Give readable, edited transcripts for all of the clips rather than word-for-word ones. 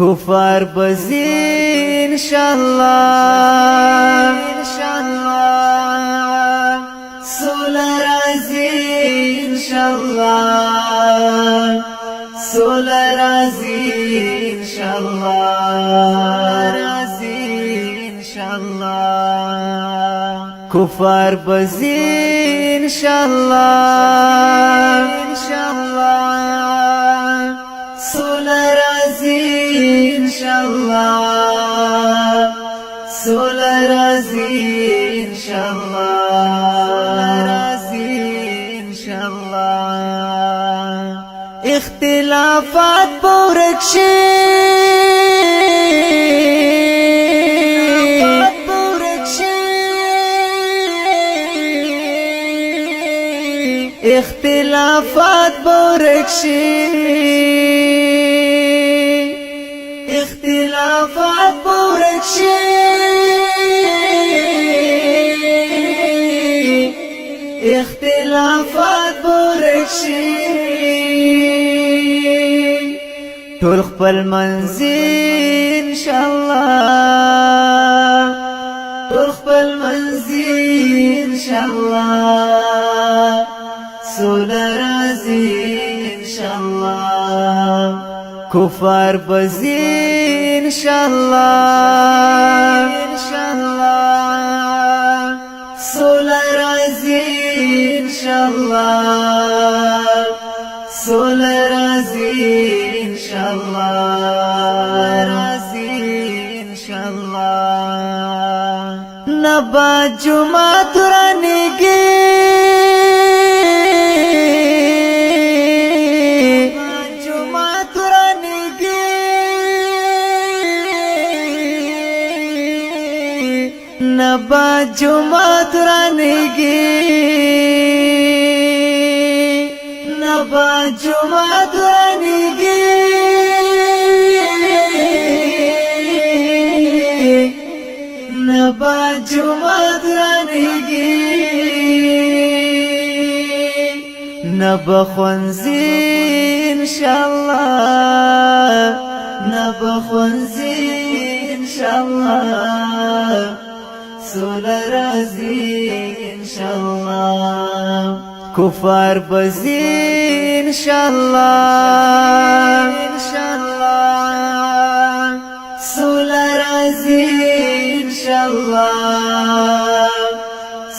کفار بزی انشاءاللہ سوله رازی انشاءاللہ سوله رازی انشاءاللہ کفار بزی انشاءاللہ سوله رازی انشاءاللہ سوله رازی انشاءاللہ اختلافات پورک شي اختلافات پورک شي اختلافات پورک شي اختلافات پورک شي ټول خپل منزل انشاءالله ټول خپل منزل انشاءالله سوله رازی انشاءالله کفار بزی انشاءالله سوله رازی انشاءالله سوله رازی انشاءالله نبا جمعت رانگی نبا جمعت رانگی نبا جمعت رانگی نبا جمعت رانگی نبا خونزی انشاءاللہ نبا خونزی انشاءاللہ سوله رازی انشاءاللہ کفار بزی انشاءاللہ سوله رازی انشاءاللہ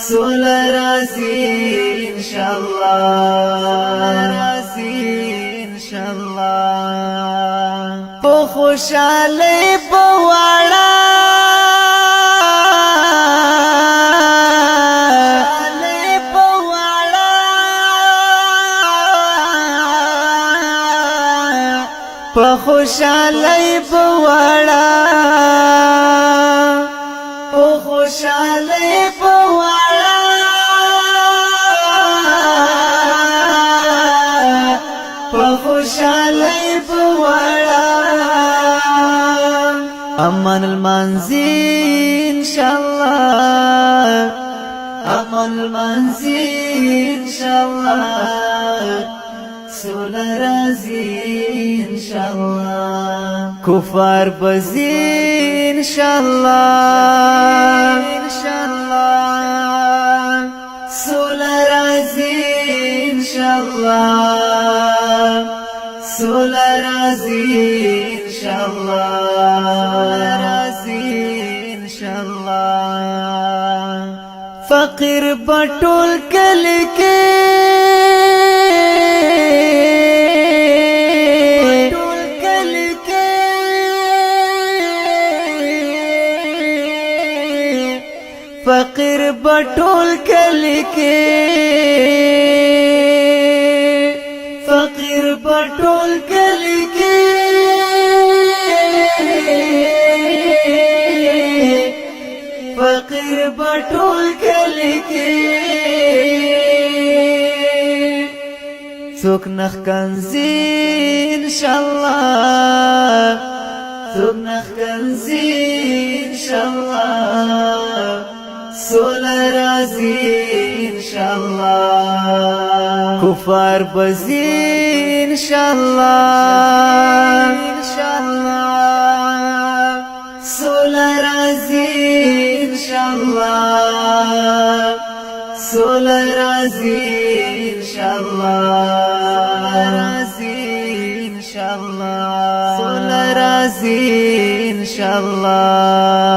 سوله رازی انشاءاللہ په خوشالی په واړه په خوشالی بواړه په خوشالی بواړه په خوشالی بواړه امان المنزل انشاءاللہ امان المنزل انشاءاللہ سوله رازی انشاءاللہ کفار بزی انشاءاللہ سوله رازی انشاءاللہ سوله رازی انشاءاللہ فقیر بټول کلی کې فقیر بټول کلی کې فقیر بټول کلی کې فقیر بټول کلی کې څوک نخ کنزی انشاءاللہ څوک نخ کنزی انشاءاللہ سوله رازی انشاءاللہ کفار بزی انشاءاللہ الله سوله راځي ان شاء الله راځي ان شاء الله سوله راځي ان شاء الله